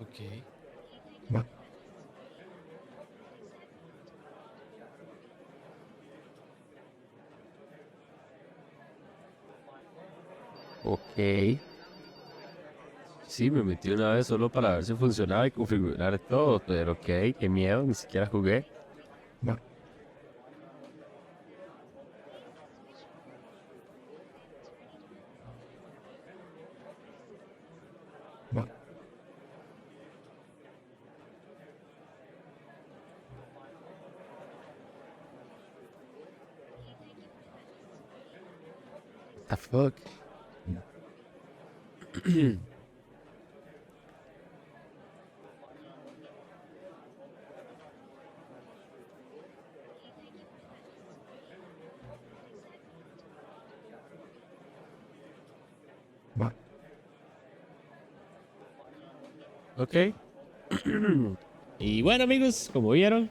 Ok. Ok. Sí, me metí una vez solo para ver si funcionaba y configurar todo, pero ok, qué miedo, ni siquiera jugué. The fuck? Ok. Y bueno, amigos, como vieron,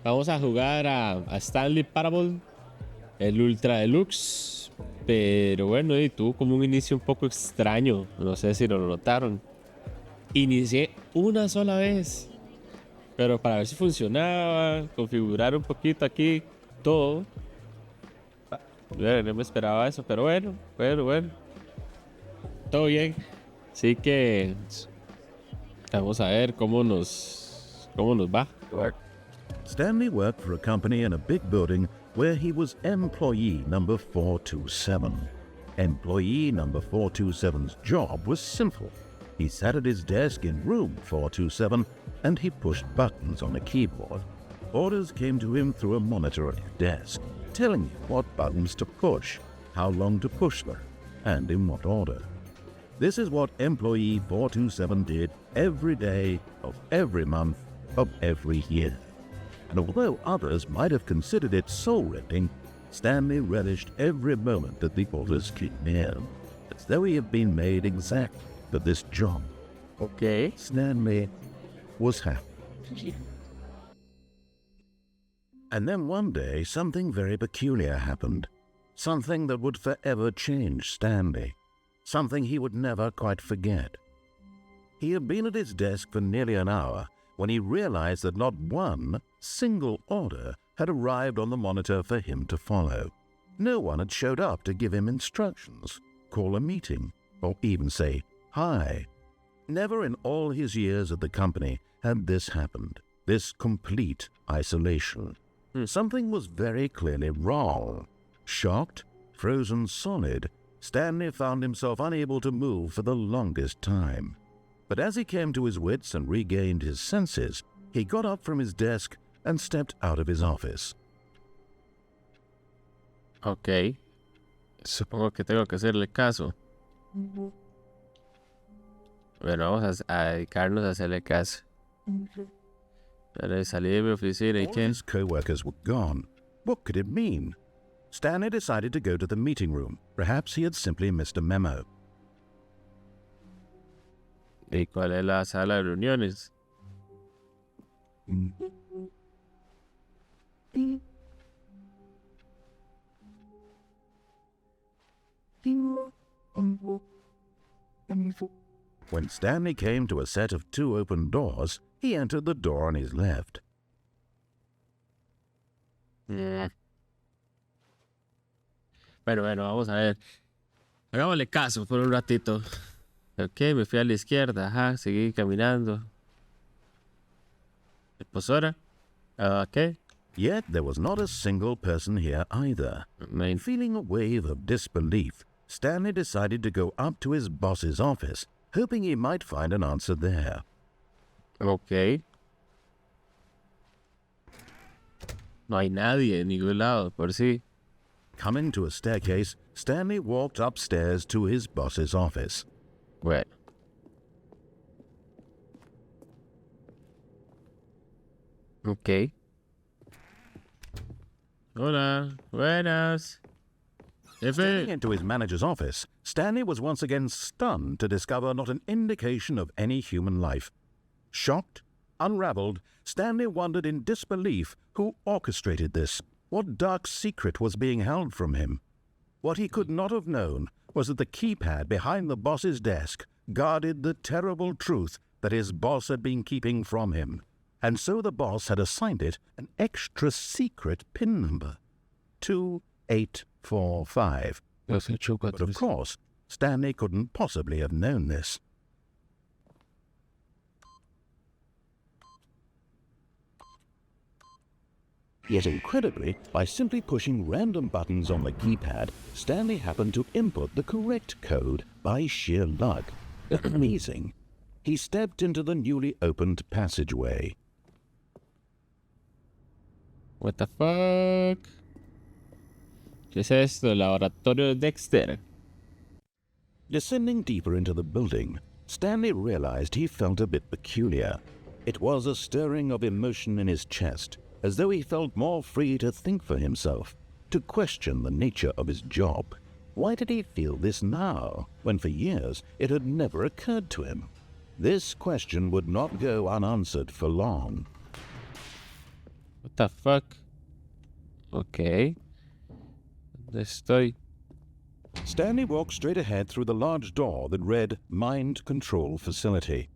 vamos a jugar a Stanley Parable, el Ultra Deluxe. Pero bueno, y tuvo como un inicio un poco extraño. No sé si lo notaron. Inicié una sola vez, pero para ver si funcionaba, configurar un poquito aquí todo. Bueno, no me esperaba eso, pero bueno. Todo bien. Así que vamos a ver cómo nos va. Stanley worked for a company in a big building where he was employee number 427. Employee number 427's job was simple. He sat at his desk in room 427 and he pushed buttons on a keyboard. Orders came to him through a monitor at his desk, telling him what buttons to push, how long to push them, and in what order. This is what employee 427 did every day of every month of every year. And although others might have considered it soul-rending, Stanley relished every moment that the orders came in, as though he had been made exactly for this job. Ok. Stanley was happy. And then one day, something very peculiar happened. Something that would forever change Stanley. Something he would never quite forget. He had been at his desk for nearly an hour when he realized that not one single order had arrived on the monitor for him to follow. No one had showed up to give him instructions, call a meeting, or even say hi. Never in all his years at the company had this happened, this complete isolation. Something was very clearly wrong. Shocked, frozen solid, Stanley found himself unable to move for the longest time. But as he came to his wits and regained his senses, he got up from his desk and stepped out of his office. Ok. Supongo que tengo que hacerle caso. Bueno, vamos a dedicarnos a hacerle caso. Para salir de mi oficina y All que... his co-workers were gone. What could it mean? Stanley decided to go to the meeting room. Perhaps he had simply missed a memo. ¿Y cuál es la sala de reuniones? When Stanley came to a set of two open doors, he entered the door on his left. Bueno, vamos a ver. Hagámosle caso por un ratito. Ok, me fui a la izquierda, ajá, seguí caminando. Pues ahora, ok. Yet there was not a single person here either. Feeling a wave of disbelief, Stanley decided to go up to his boss's office, hoping he might find an answer there. Ok. No hay nadie en ningún lado, por sí. Coming to a staircase, Stanley walked upstairs to his boss's office. Bueno. Ok. Hola, buenas. Stepping into his manager's office, Stanley was once again stunned to discover not an indication of any human life. Shocked, unraveled, Stanley wondered in disbelief who orchestrated this. What dark secret was being held from him? What he could not have known was that the keypad behind the boss's desk guarded the terrible truth that his boss had been keeping from him, and so the boss had assigned it an extra secret PIN number, 2845. But of course, Stanley couldn't possibly have known this. Yet incredibly, by simply pushing random buttons on the keypad, Stanley happened to input the correct code by sheer luck. Amazing. He stepped into the newly opened passageway. What the fuck? ¿Qué es esto? Laboratorio de Dexter. Descending deeper into the building, Stanley realized he felt a bit peculiar. It was a stirring of emotion in his chest, as though he felt more free to think for himself, to question the nature of his job. Why did he feel this now, when for years it had never occurred to him? This question would not go unanswered for long. What the fuck? Okay. ¿Dónde estoy? Stanley walked straight ahead through the large door that read Mind Control Facility.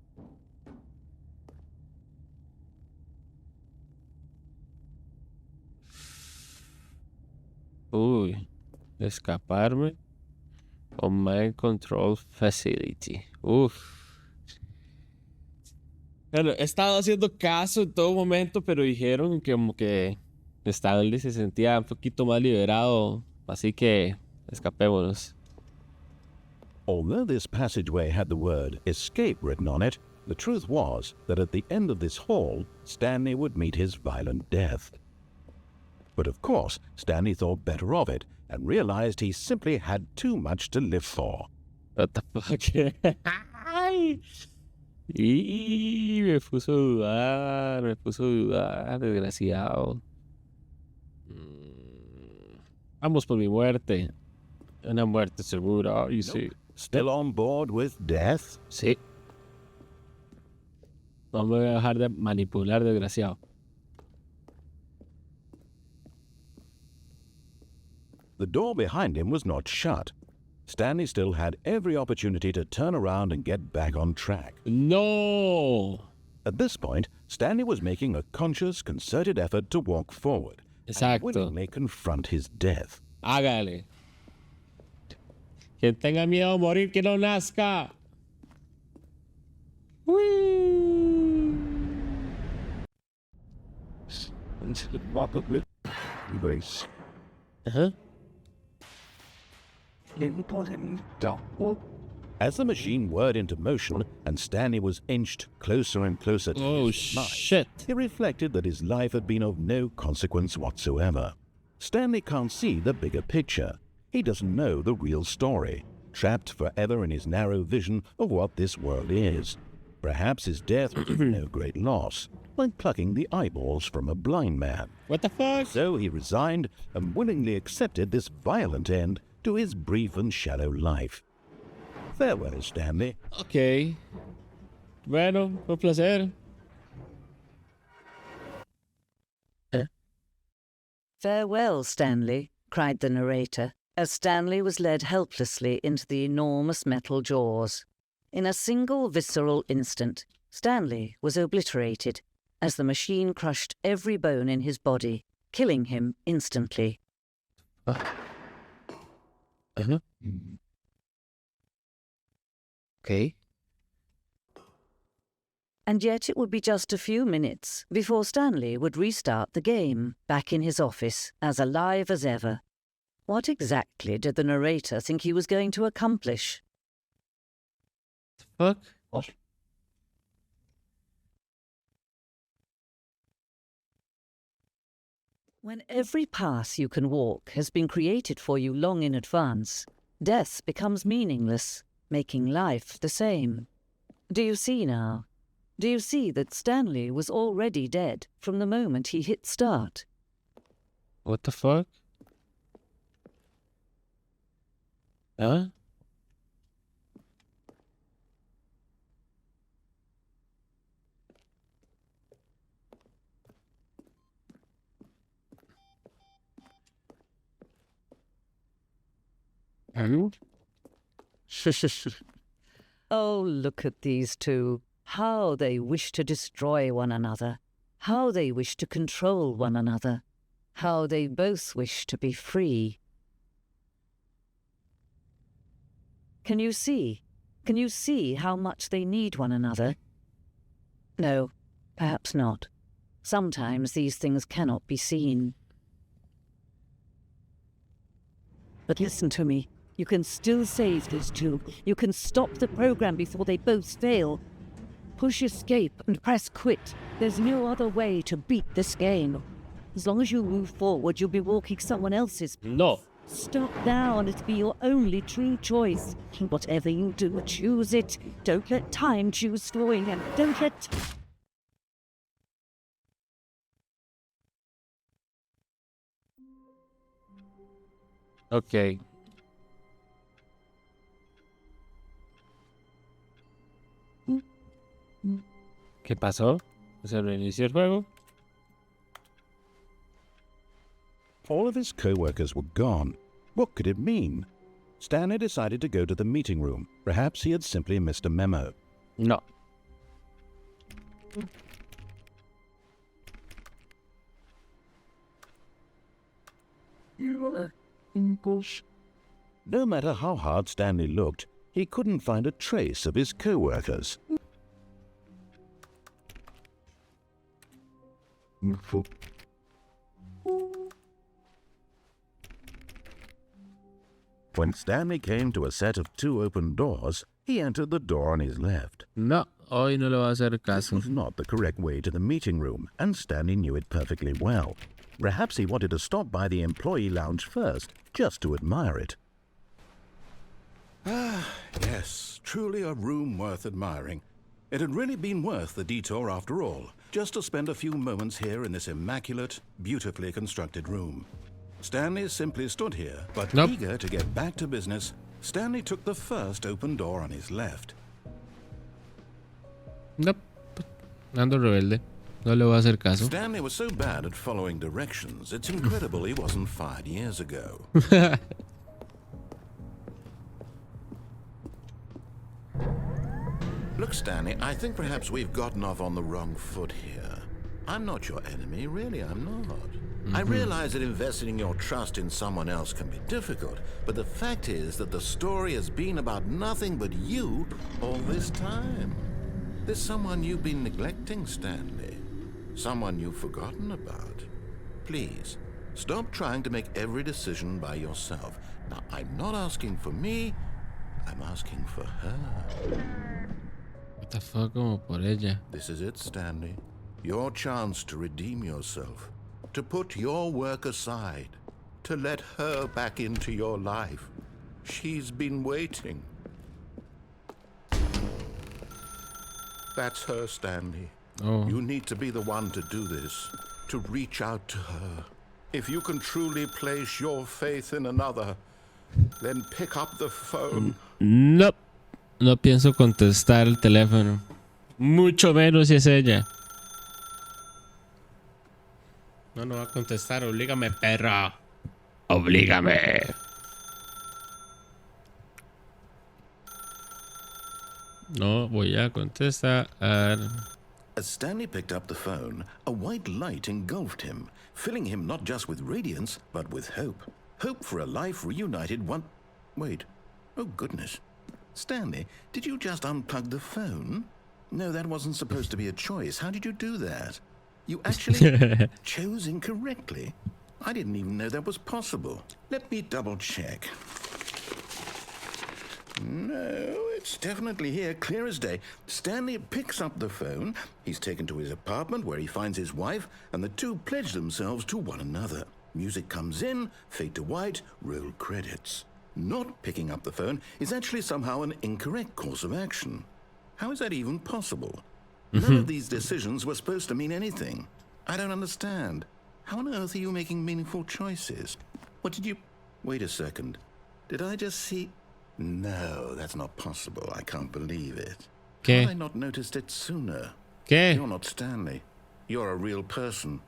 Uy, escaparme. O Mind Control Facility. Uf. Bueno, he estado haciendo caso en todo momento, pero dijeron que como que Stanley se sentía un poquito más liberado. Así que escapémonos. Although this passageway had the word escape written on it, the truth was that at the end of this hall, Stanley would meet his violent death. But of course, Stanley thought better of it and realized he simply had too much to live for. What the fuck? Ay. Y me puso a dudar, desgraciado. Vamos por mi muerte. Una muerte segura, y sí. Still on board with death? Sí. No me voy a dejar de manipular, desgraciado. The door behind him was not shut. Stanley still had every opportunity to turn around and get back on track. No. At this point, Stanley was making a conscious, concerted effort to walk forward and willingly confront his death. Hágale. Quien tenga miedo a morir, que no nazca. Uy. Uh-huh. As the machine whirred into motion and Stanley was inched closer and closer to his life, shit. he reflected that his life had been of no consequence whatsoever. Stanley can't see the bigger picture. He doesn't know the real story, trapped forever in his narrow vision of what this world is. Perhaps his death was no great loss, like plucking the eyeballs from a blind man. What the fuck? So he resigned and willingly accepted this violent end to his brief and shallow life. Farewell, Stanley. Ok. Bueno, fue un placer. "Farewell, Stanley," cried the narrator, as Stanley was led helplessly into the enormous metal jaws. In a single visceral instant, Stanley was obliterated, as the machine crushed every bone in his body, killing him instantly. Okay. And yet it would be just a few minutes before Stanley would restart the game, back in his office, as alive as ever. What exactly did the narrator think he was going to accomplish? Fuck. When every path you can walk has been created for you long in advance, death becomes meaningless, making life the same. Do you see now? Do you see that Stanley was already dead from the moment he hit start? What the fuck? Huh? Oh, look at these two. How they wish to destroy one another. How they wish to control one another. How they both wish to be free. Can you see? Can you see how much they need one another? No, perhaps not. Sometimes these things cannot be seen. But listen to me. You can still save these two. You can stop the program before they both fail. Push escape and press quit. There's no other way to beat this game. As long as you move forward, you'll be walking someone else's. No. Stop now and it'll be your only true choice. Whatever you do, choose it. Don't let time choose for you, and don't let... Ok. ¿Qué pasó? ¿Se reinició el juego? All of his co-workers were gone. What could it mean? Stanley decided to go to the meeting room. Perhaps he had simply missed a memo. No. No matter how hard Stanley looked, he couldn't find a trace of his co-workers. When Stanley came to a set of 2 open doors, he entered the door on his left. No, hoy no le voy a hacer This caso. was not the correct way to the meeting room, and Stanley knew it perfectly well. Perhaps he wanted to stop by the employee lounge first, just to admire it. Yes, truly a room worth admiring. It had really been worth the detour after all, just to spend a few moments here in this immaculate, beautifully constructed room. Stanley simply stood here, but Nope. eager to get back to business, Stanley took the first open door on his left. No. Ando rebelde. No le voy a hacer caso. Stanley was so bad at following directions, it's incredible he wasn't fired years ago. Look, Stanley, I think perhaps we've gotten off on the wrong foot here. I'm not your enemy, really, I'm not. I realize that investing your trust in someone else can be difficult, but the fact is that the story has been about nothing but you all this time. There's someone you've been neglecting, Stanley. Someone you've forgotten about. Please, stop trying to make every decision by yourself. Now, I'm not asking for me, I'm asking for her. What the fuck, como por ella. This is it, Stanley. Your chance to redeem yourself. To put your work aside. To let her back into your life. She's been waiting. That's her, Stanley. Oh. You need to be the one to do this. To reach out to her. If you can truly place your faith in another, then pick up the phone. No. No pienso contestar el teléfono. Mucho menos si es ella. No, no va a contestar. Oblígame, perra. Oblígame. No voy a contestar. As Stanley picked up the phone, a white light engulfed him, filling him not just with radiance, but with hope. Hope for a life reunited one... Wait. Oh, goodness. Stanley, did you just unplug the phone? No, that wasn't supposed to be a choice. How did you do that? You actually chose incorrectly. I didn't even know that was possible. Let me double check. No, it's definitely here, clear as day. Stanley picks up the phone. He's taken to his apartment where he finds his wife, and the two pledge themselves to one another. Music comes in, fade to white, roll credits. Not picking up the phone is actually somehow an incorrect course of action. How is that even possible? None of these decisions were supposed to mean anything. I don't understand. How on earth are you making meaningful choices? What did you... Wait a second. Did I just see... No, that's not possible. I can't believe it. How had I not noticed it sooner? ¿Qué? You're not Stanley. You're a real person.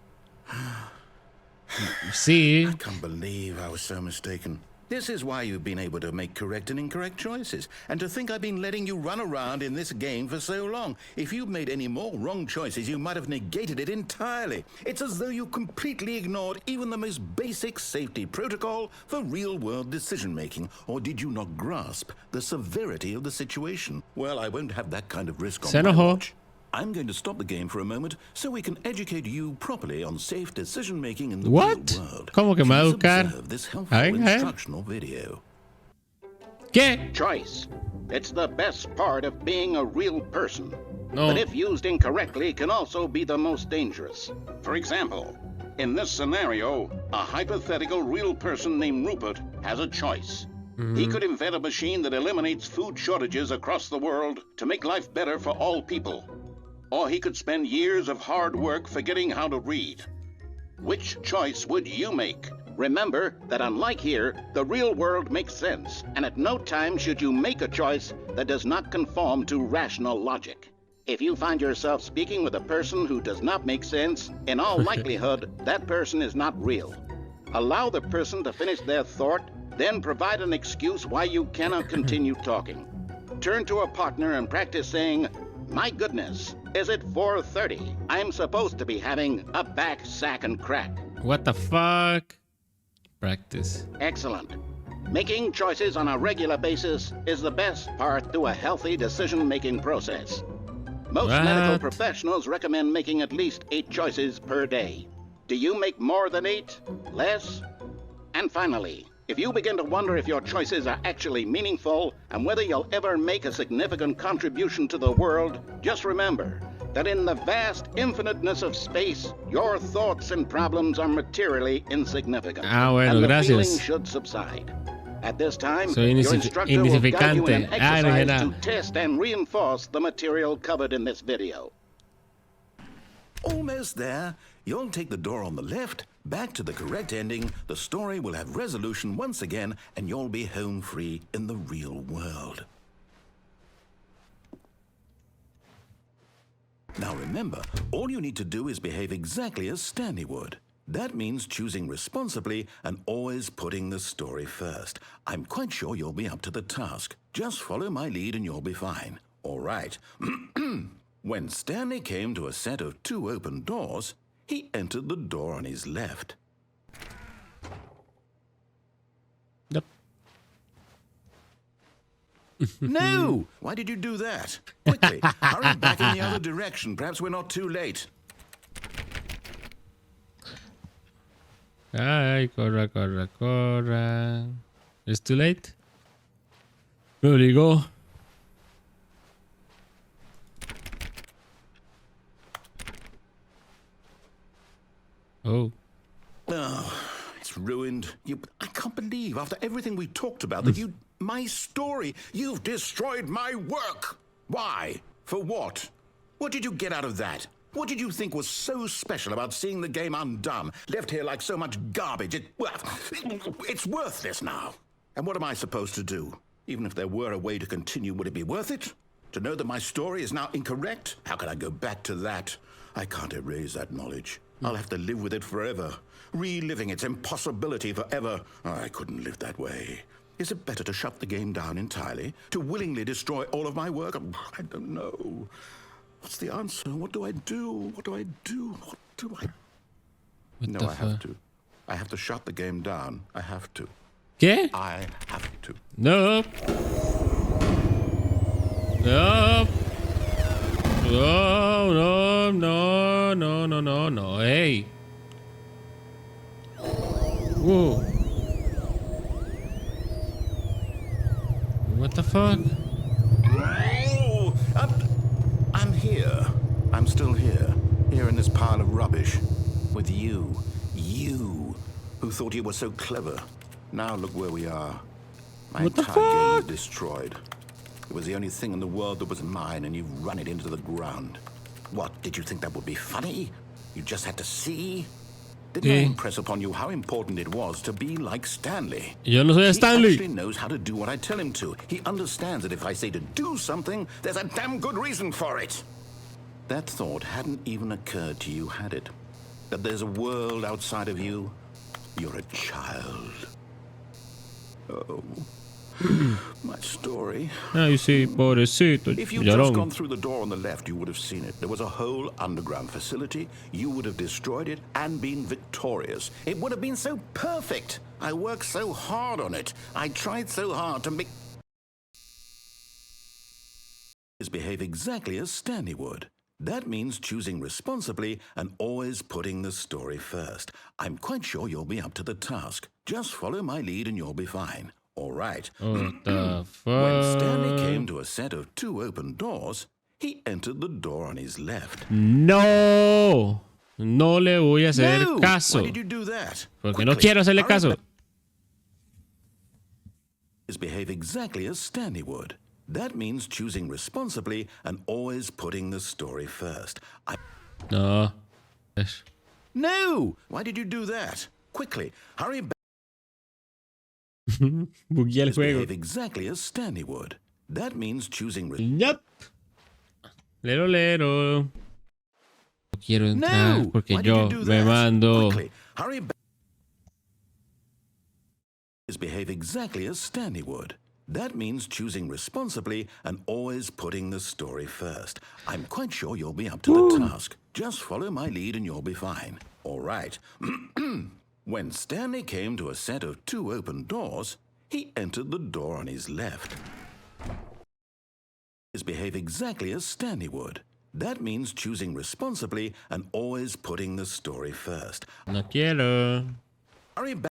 Sí. I can't believe I was so mistaken. This is why you've been able to make correct and incorrect choices. And to think I've been letting you run around in this game for so long. If you'd made any more wrong choices, you might have negated it entirely. It's as though you completely ignored even the most basic safety protocol for real-world decision-making. Or did you not grasp the severity of the situation? Well, I won't have that kind of risk on my watch. I'm going to stop the game for a moment so we can educate you properly on safe decision-making in the real world. ¿Cómo que me va a Please educar? observe this helpful instructional video. ¿Qué? Choice. It's the best part of being a real person. No. But if used incorrectly, can also be the most dangerous. For example, in this scenario, a hypothetical real person named Rupert has a choice. He could invent a machine that eliminates food shortages across the world to make life better for all people. Or he could spend years of hard work forgetting how to read. Which choice would you make? Remember that unlike here, the real world makes sense, and at no time should you make a choice that does not conform to rational logic. If you find yourself speaking with a person who does not make sense, in all likelihood, that person is not real. Allow the person to finish their thought, then provide an excuse why you cannot continue talking. Turn to a partner and practice saying, "My goodness, is it 4:30? I'm supposed to be having a back, sack, and crack." What the fuck? Practice. Excellent. Making choices on a regular basis is the best part to a healthy decision-making process. Most medical professionals recommend making at least 8 choices per day. Do you make more than 8? Less? And finally, if you begin to wonder if your choices are actually meaningful and whether you'll ever make a significant contribution to the world, just remember that in the vast infiniteness of space, your thoughts and problems are materially insignificant. Bueno, and the gracias. feeling should subside. At this time, Soy your instructor will guide you in an insignificante. exercise No. to test and reinforce the material covered in this video. Almost there. You'll take the door on the left, back to the correct ending, the story will have resolution once again, and you'll be home free in the real world. Now remember, all you need to do is behave exactly as Stanley would. That means choosing responsibly and always putting the story first. I'm quite sure you'll be up to the task. Just follow my lead and you'll be fine. All right. When Stanley came to a set of 2 open doors, he entered the door on his left. Yep. No! Why did you do that? Quickly, hurry back in the other direction. Perhaps we're not too late. Ay, corra, corra, corra. It's too late. Me obligó. Oh. Oh, it's ruined. I can't believe, after everything we talked about, that my story, you've destroyed my work. Why? For what? What did you get out of that? What did you think was so special about seeing the game undone, left here like so much garbage? It's worthless now. And what am I supposed to do? Even if there were a way to continue, would it be worth it? To know that my story is now incorrect? How can I go back to that? I can't erase that knowledge. I'll have to live with it forever, reliving its impossibility forever. I couldn't live that way. Is it better to shut the game down entirely? To willingly destroy all of my work? I don't know. What's the answer? What do I do? What do I do? What do I... No, I have to. I have to shut the game down. I have to. ¿Qué? I have to. Nope. Nope. No, no, no, no, no, no, no. Hey. Whoa. What the fuck? Oh, I'm here. I'm still here. Here in this pile of rubbish. With you. You. Who thought you were so clever. Now look where we are. My What the entire game is fuck? destroyed. It was the only thing in the world that was mine, and you've run it into the ground. What, did you think that would be funny? You just had to see? Didn't I impress upon you how important it was to be like Stanley? Yo no soy He Stanley. actually knows how to do what I tell him to. He understands that if I say to do something, there's a damn good reason for it. That thought hadn't even occurred to you, had it? That there's a world outside of you? You're a child. My story. Ay, sí, pobrecito. If you'd just gone Llorón. through the door on the left, you would have seen it. There was a whole underground facility. You would have destroyed it and been victorious. It would have been so perfect. I worked so hard on it. I tried so hard to make... behave exactly as Stanley would. That means choosing responsibly and always putting the story first. I'm quite sure you'll be up to the task. Just follow my lead and you'll be fine. All right. What the When Stanley fuck? came to a set of 2 open doors, he entered the door on his left. No. No le voy a hacer No! caso. Why did you do that? Porque no Quickly, quiero hacerle hurry caso. back. Behave exactly as Stanley would. That means choosing responsibly and always putting the story first. No. Es- No! Why did you do that? Quickly, hurry back. Bugueé el juego. Behave exactly as Stanley would. That means choosing... Yup. Lero, lero. No quiero entrar No! porque Why did yo you do me that? mando. Quickly, hurry back. Behave exactly as Stanley would. That means choosing responsibly and always putting the story first. I'm quite sure you'll be up to the task. Just follow my lead and you'll be fine. All right. When Stanley came to a set of 2 open doors, he entered the door on his left. Behave exactly as Stanley would. That means choosing responsibly and always putting the story first. No quiero. Hurry back.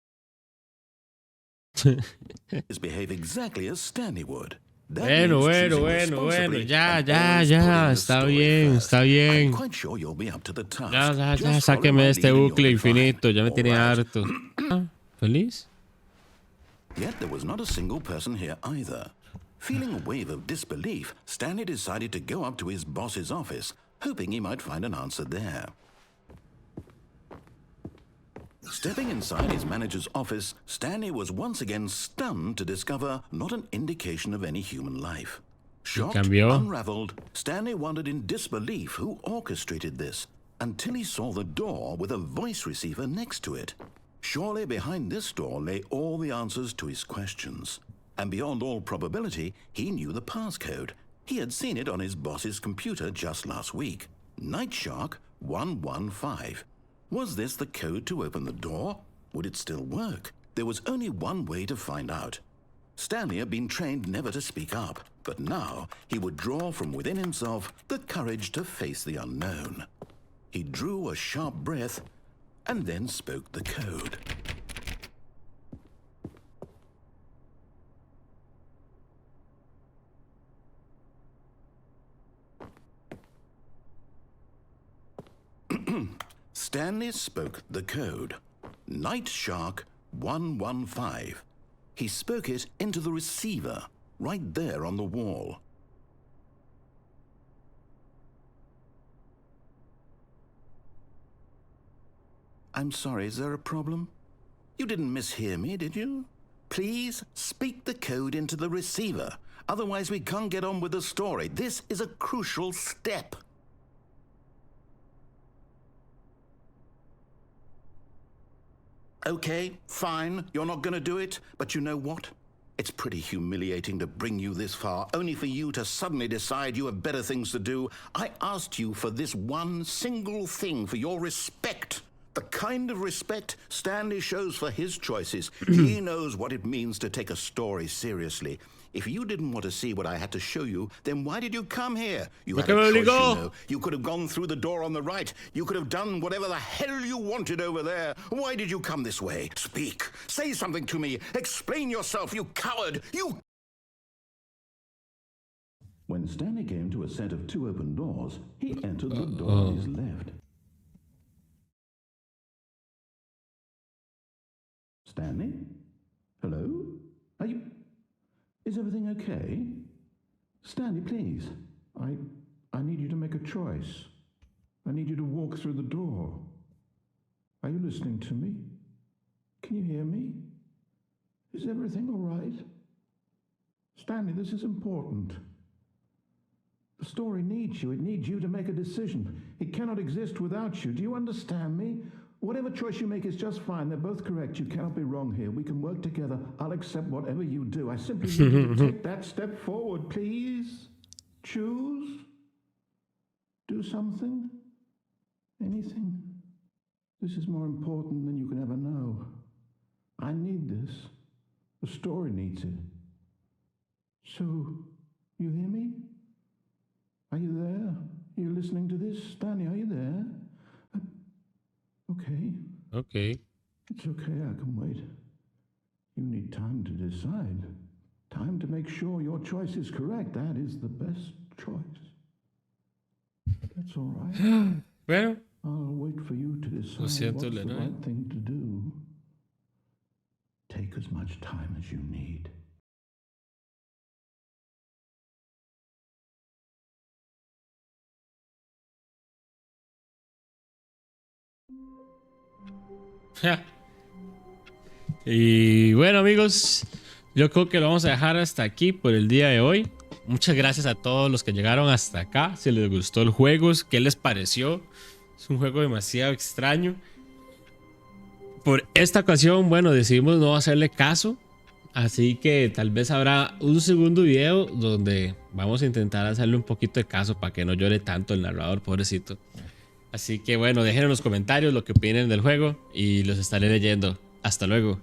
Behave exactly as Stanley would. That Bueno, means bueno, choosing bueno, bueno. responsibly Ya, and ya, always ya. putting the Está story bien, first. está bien. I'm quite sure you'll be up to the task. Ya, ya, ya. Just follow Sáqueme my de este lead and you'll bucle be fine. infinito. Ya me All tiene right. harto. Ah, ¿Feliz? Yet there was not a single person here either. Feeling a wave of disbelief, Stanley decided to go up to his boss's office, hoping he might find an answer there. Stepping inside his manager's office, Stanley was once again stunned to discover not an indication of any human life. Shocked, cambió. unraveled, Stanley wondered in disbelief who orchestrated this, until he saw the door with a voice receiver next to it. Surely behind this door lay all the answers to his questions. And beyond all probability, he knew the passcode. He had seen it on his boss's computer just last week. Night Shark 115. Was this the code to open the door? Would it still work? There was only one way to find out. Stanley had been trained never to speak up, but now he would draw from within himself the courage to face the unknown. He drew a sharp breath and then spoke the code. Stanley spoke the code. Night Shark 115. He spoke it into the receiver, right there on the wall. I'm sorry, is there a problem? You didn't mishear me, did you? Please speak the code into the receiver. Otherwise, we can't get on with the story. This is a crucial step. Okay, fine, you're not going to do it, but you know what? It's pretty humiliating to bring you this far, only for you to suddenly decide you have better things to do. I asked you for this one single thing, for your respect. The kind of respect Stanley shows for his choices. He knows what it means to take a story seriously. If you didn't want to see what I had to show you, then why did you come here? You had a choice, you know. You could have gone through the door on the right. You could have done whatever the hell you wanted over there. Why did you come this way? Speak. Say something to me. Explain yourself, you coward. You... When Stanley came to a set of 2 open doors, he entered the door on his left. Stanley? Hello? Are you... Is everything okay? Stanley, please. I need you to make a choice. I need you to walk through the door. Are you listening to me? Can you hear me? Is everything all right? Stanley, this is important. The story needs you. It needs you to make a decision. It cannot exist without you. Do you understand me? Whatever choice you make is just fine. They're both correct. You cannot be wrong here. We can work together. I'll accept whatever you do. I simply need you to take that step forward, please. Choose. Do something. Anything. This is more important than you can ever know. I need this. The story needs it. So, you hear me? Are you there? Are you listening to this? Stanley, are you there? Okay. Ok. It's okay, I can wait. You need time to decide. Time to make sure your choice is correct. That is the best choice. That's all right. Bueno. I'll wait for you to decide what's siento, the Leonard. right thing to do. Take as much time as you need. Ja. Y bueno, amigos, yo creo que lo vamos a dejar hasta aquí por el día de hoy. Muchas gracias a todos los que llegaron hasta acá. Si les gustó el juego, ¿qué les pareció? Es un juego demasiado extraño. Por esta ocasión, bueno, decidimos no hacerle caso. Así que tal vez habrá un segundo video donde vamos a intentar hacerle un poquito de caso para que no llore tanto el narrador, pobrecito. Así que bueno, dejen en los comentarios lo que opinen del juego y los estaré leyendo. Hasta luego.